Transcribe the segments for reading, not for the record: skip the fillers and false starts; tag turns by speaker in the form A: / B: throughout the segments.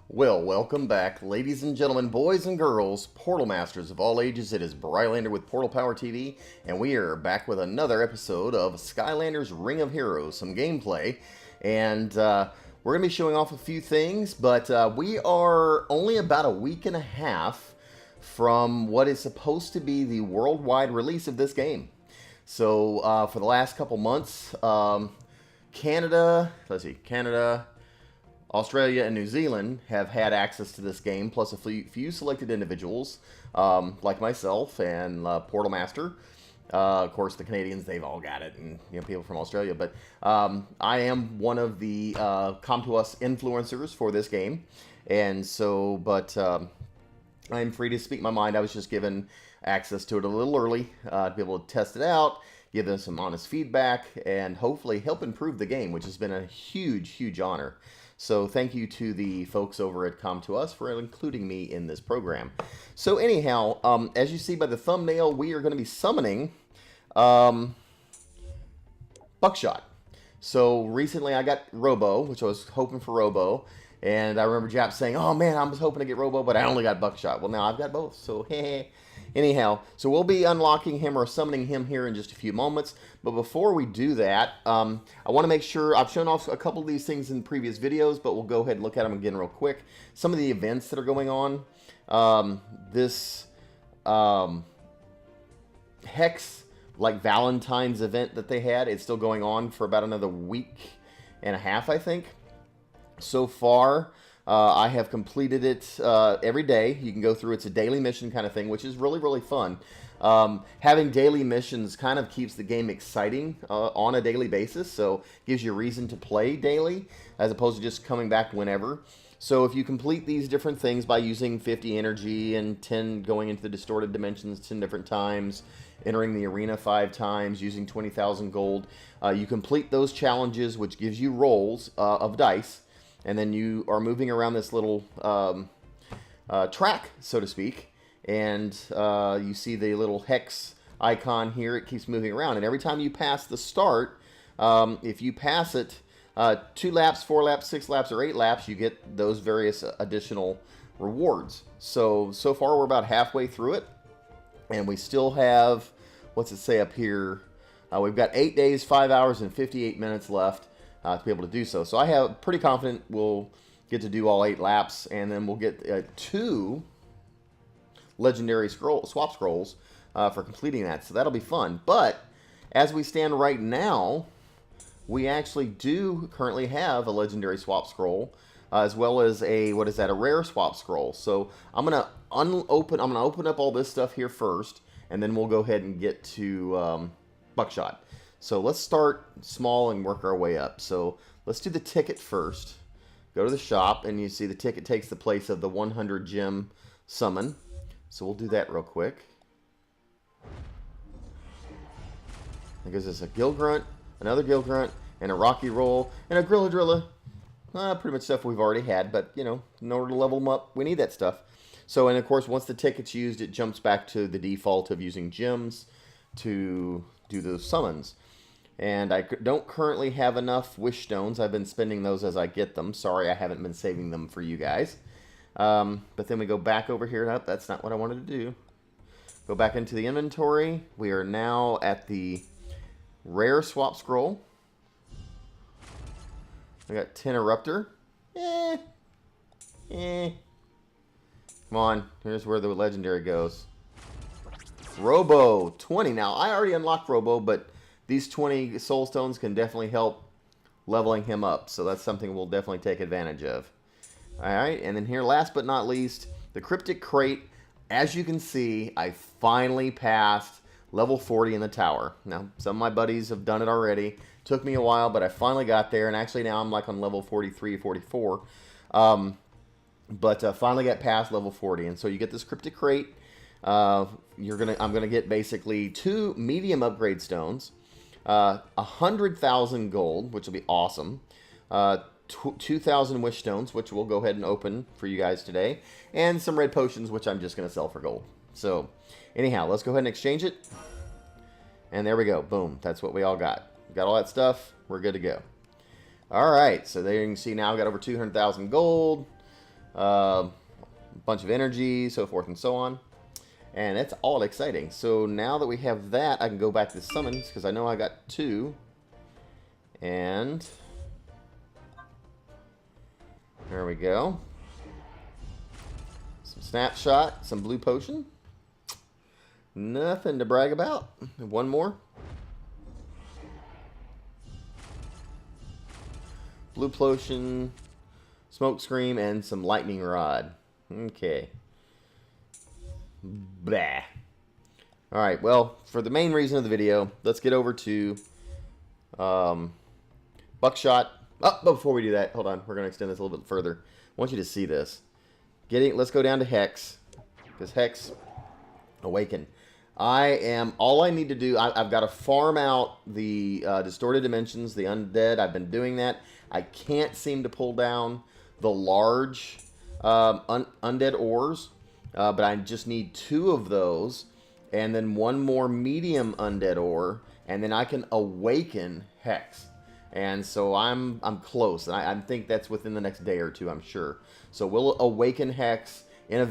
A: Well, welcome back, ladies and gentlemen, boys and girls, Portal Masters of all ages. It is Brylander with PortalPowerTV, and we are back with another episode of Skylanders Ring of Heroes, some gameplay. And we're going to be showing off a few things, but we are only about a week and a half from what is supposed to be the worldwide release of this game. So for the last couple months, Canada, Australia and New Zealand have had access to this game, plus a few selected individuals, like myself and Portal Master. Of course, the Canadians, they've all got it, and people from Australia. But I am one of the Come To Us influencers for this game. And so, I'm free to speak my mind. I was just given access to it a little early to be able to test it out, give them some honest feedback, and hopefully help improve the game, which has been a huge, huge honor. So thank you to the folks over at Come To Us for including me in this program. So anyhow, as you see by the thumbnail, we are going to be summoning Buckshot. So recently I got Robo, which I was hoping for Robo. And I remember Jap saying, oh man, I was hoping to get Robo, but I only got Buckshot. Well, now I've got both, so anyhow, so we'll be unlocking him or summoning him here in just a few moments. But before we do that, I want to make sure, I've shown off a couple of these things in previous videos, but we'll go ahead and look at them again real quick. Some of the events that are going on. This Hex, like Valentine's event that they had, it's still going on for about another week and a half, I think. So far, I have completed it every day. You can go through. It's a daily mission kind of thing, which is really, really fun. Having daily missions kind of keeps the game exciting on a daily basis, so gives you a reason to play daily as opposed to just coming back whenever. So if you complete these different things by using 50 energy and 10 going into the distorted dimensions 10 different times, entering the arena 5 times, using 20,000 gold, you complete those challenges, which gives you rolls of dice. And then you are moving around this little track, so to speak. And you see the little hex icon here. It keeps moving around. And every time you pass the start, if you pass it 2 laps, 4 laps, 6 laps, or 8 laps, you get those various additional rewards. So far we're about halfway through it. And we still have, what's it say up here? We've got 8 days, 5 hours, and 58 minutes left. To be able to do so. So I have pretty confident we'll get to do all 8 laps, and then we'll get 2 legendary swap scrolls for completing that. So that'll be fun. But as we stand right now, we actually do currently have a legendary swap scroll, as well as a rare swap scroll. So I'm gonna open up all this stuff here first, and then we'll go ahead and get to Buckshot. So let's start small and work our way up. So let's do the ticket first. Go to the shop, and you see the ticket takes the place of the 100 gem summon. So we'll do that real quick. It gives us a Gill Grunt, another Gill Grunt, and a Rocky Roll, and a Grilladrilla. Pretty much stuff we've already had, but in order to level them up, we need that stuff. So, and of course, once the ticket's used, it jumps back to the default of using gems to do those summons. And I don't currently have enough wish stones. I've been spending those as I get them. Sorry, I haven't been saving them for you guys. But then we go back over here. Nope, that's not what I wanted to do. Go back into the inventory. We are now at the rare swap scroll. I got 10 Eruptor. Come on, here's where the legendary goes. Robo, 20. Now, I already unlocked Robo, but these 20 soul stones can definitely help leveling him up. So that's something we'll definitely take advantage of. Alright, and then here, last but not least, the Cryptic Crate. As you can see, I finally passed level 40 in the tower. Now, some of my buddies have done it already. Took me a while, but I finally got there. And actually now I'm like on level 43, 44. But finally got past level 40. And so you get this Cryptic Crate. I'm gonna get basically 2 medium upgrade stones, 100,000 gold, which will be awesome, 2,000 wish stones, which we'll go ahead and open for you guys today, and some red potions, which I'm just gonna sell for gold. So anyhow, let's go ahead and exchange it, and there we go. Boom, that's what we all got. Got all that stuff. We're good to go. All right, so there you can see now I've got over 200,000 gold. a bunch of energy, so forth and so on. And that's all exciting. So now that we have that, I can go back to the summons, because I know I got 2. And there we go. Some snapshot, some blue potion. Nothing to brag about. One more. Blue potion, smoke scream, and some lightning rod. Okay. Blah. Alright, well, for the main reason of the video, let's get over to Buckshot. Oh, before we do that, hold on. We're going to extend this a little bit further. I want you to see this. Let's go down to Hex. Because Hex, Awaken. All I need to do, I've got to farm out the Distorted Dimensions, the Undead. I've been doing that. I can't seem to pull down the large Undead ores. But I just need 2 of those, and then 1 more medium Undead ore, and then I can awaken Hex. And so I'm close, and I think that's within the next day or 2, I'm sure. So we'll awaken Hex in a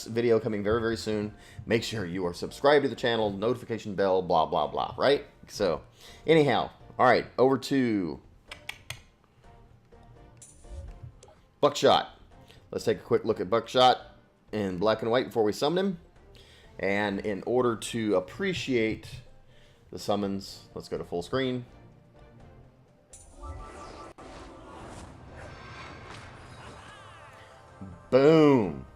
A: video coming very, very soon. Make sure you are subscribed to the channel, notification bell, blah, blah, blah, right? So, anyhow, all right, over to Buckshot. Let's take a quick look at Buckshot in black and white before we summon him. And in order to appreciate the summons, let's go to full screen. Boom.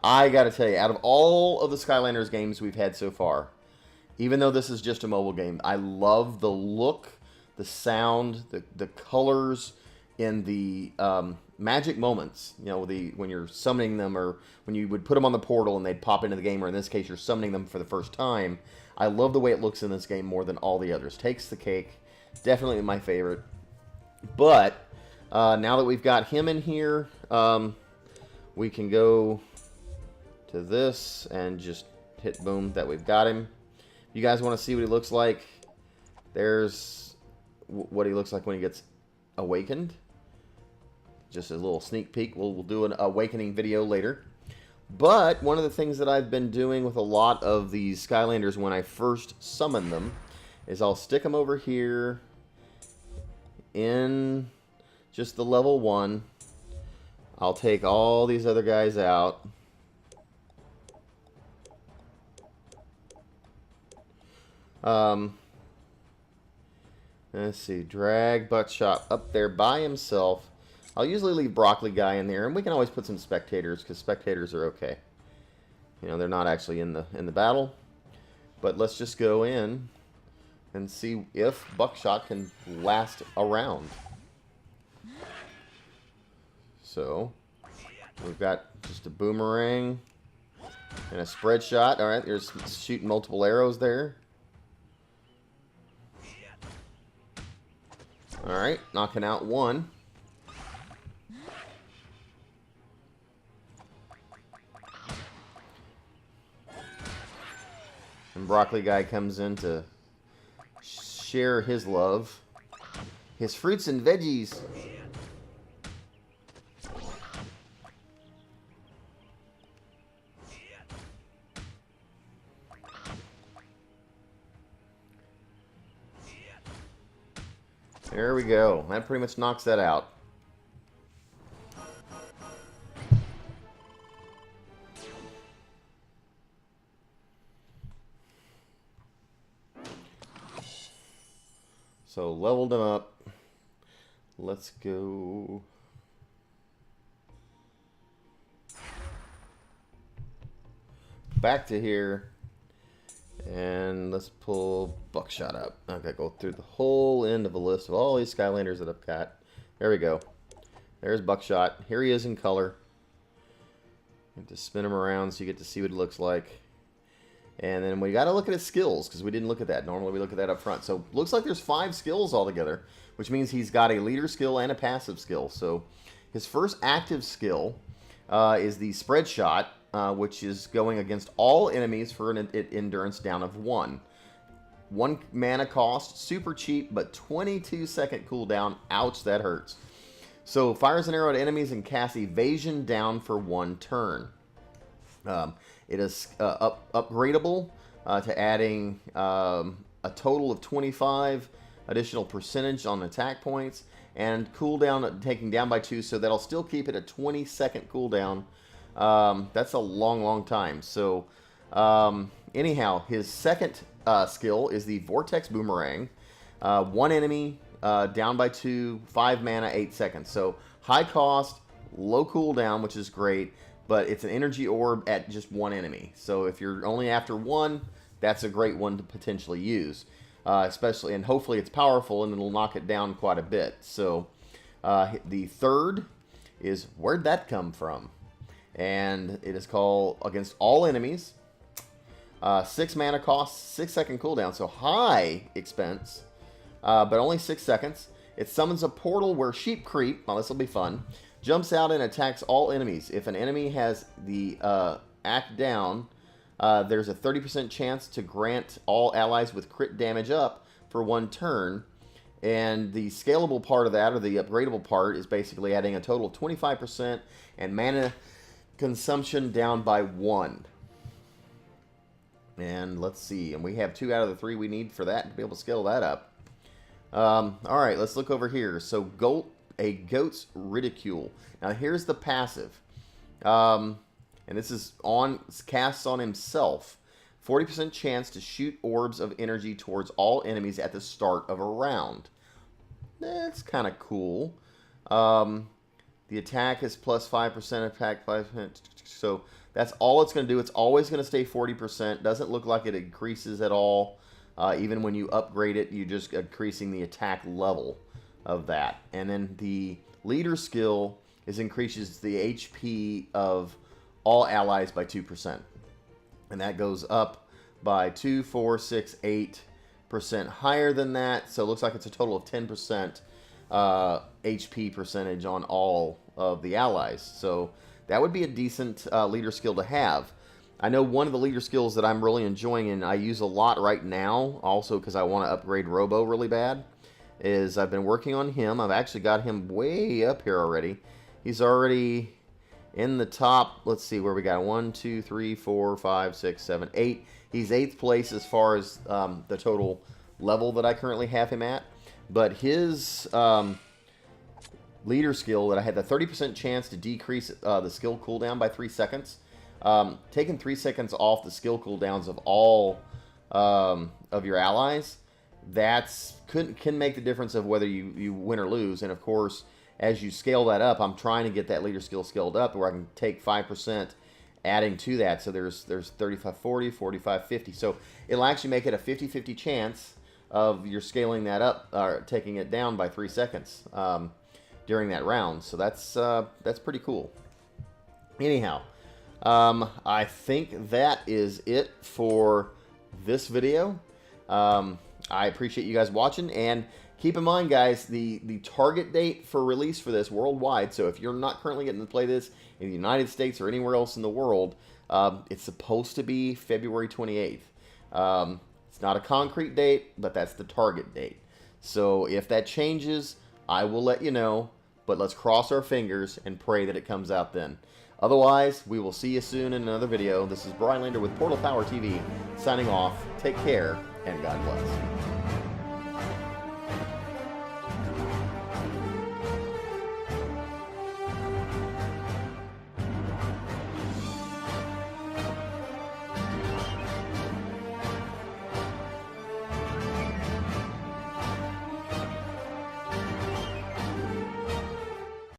A: I gotta tell you, out of all of the Skylanders games we've had so far, even though this is just a mobile game, I love the look, the sound, the colors in the magic moments, you know, when you're summoning them, or when you would put them on the portal and they'd pop into the game, or in this case you're summoning them for the first time. I love the way it looks in this game more than all the others. Takes the cake. Definitely my favorite. But now that we've got him in here, we can go to this and just hit boom that we've got him. If you guys want to see what he looks like, there's what he looks like when he gets awakened. Just a little sneak peek. We'll do an awakening video later. But one of the things that I've been doing with a lot of these Skylanders when I first summon them is I'll stick them over here in just the level 1. I'll take all these other guys out. Let's see. Drag Buckshot up there by himself. I'll usually leave Broccoli Guy in there, and we can always put some spectators, because spectators are okay. You know, they're not actually in the battle. But let's just go in and see if Buckshot can last a round. So we've got just a boomerang and a spread shot. All right, there's shooting multiple arrows there. All right, knocking out 1. And Broccoli Guy comes in to share his love. His fruits and veggies. There we go. That pretty much knocks that out. So leveled them up. Let's go. Back to here. And let's pull Buckshot up. I've got to go through the whole end of a list of all these Skylanders that I've got. There we go. There's Buckshot. Here he is in color. And just spin him around so you get to see what it looks like. And then we got to look at his skills, because we didn't look at that. Normally we look at that up front. So looks like there's 5 skills altogether, which means he's got a leader skill and a passive skill. So his first active skill is the spread shot, which is going against all enemies for an endurance down of 1. 1 mana cost, super cheap, but 22-second cooldown. Ouch, that hurts. So fires an arrow at enemies and casts evasion down for 1 turn. It is upgradable to adding a total of 25 additional percentage on attack points, and cooldown taking down by 2, so that'll still keep it a 20-second cooldown. That's a long time. So anyhow, his second skill is the Vortex Boomerang. 1 enemy down by 2, 5 mana, 8 seconds. So high cost, low cooldown, which is great, but it's an energy orb at just 1 enemy. So if you're only after 1, that's a great one to potentially use. Especially, and hopefully it's powerful and it'll knock it down quite a bit. So the third is Where'd That Come From? And it is called Against All Enemies. 6 mana cost, 6-second cooldown, so high expense, but only 6 seconds. It summons a portal where sheep creep. Well, this will be fun. Jumps out and attacks all enemies. If an enemy has the act down, there's a 30% chance to grant all allies with crit damage up for 1 turn. And the scalable part of that, or the upgradable part, is basically adding a total of 25% and mana consumption down by 1. And let's see, and we have 2 out of the 3 we need for that to be able to scale that up. Alright, let's look over here. So a Goat's Ridicule. Now here's the passive. And this is casts on himself. 40% chance to shoot orbs of energy towards all enemies at the start of a round. That's kind of cool. The attack is plus 5%, attack 5%. So that's all it's going to do. It's always going to stay 40%. Doesn't look like it increases at all. Even when you upgrade it, you're just increasing the attack level of that. And then the leader skill increases the HP of all allies by 2%. And that goes up by 2, 4, 6, 8% higher than that. So it looks like it's a total of 10% HP percentage on all of the allies. So that would be a decent leader skill to have. I know one of the leader skills that I'm really enjoying and I use a lot right now, also because I want to upgrade Robo really bad, is I've been working on him. I've actually got him way up here already. He's already in the top, let's see where we got 1, 2, 3, 4, 5, 6, 7, 8. He's 8th place as far as the total level that I currently have him at. But his leader skill that I had the 30% chance to decrease the skill cooldown by 3 seconds. Taking 3 seconds off the skill cooldowns of all of your allies, can make the difference of whether you win or lose. And of course, as you scale that up, I'm trying to get that leader skill scaled up where I can take 5% adding to that. So there's 35-40, 45-50. So it'll actually make it a 50-50 chance of you're scaling that up or taking it down by 3 seconds during that round. So that's pretty cool. Anyhow, I think that is it for this video. I appreciate you guys watching, and keep in mind, guys, the target date for release for this worldwide, so if you're not currently getting to play this in the United States or anywhere else in the world, it's supposed to be February 28th. It's not a concrete date, but that's the target date. So if that changes, I will let you know, but let's cross our fingers and pray that it comes out then. Otherwise, we will see you soon in another video. This is Brylander with PortalPowerTV signing off. Take care, and God bless.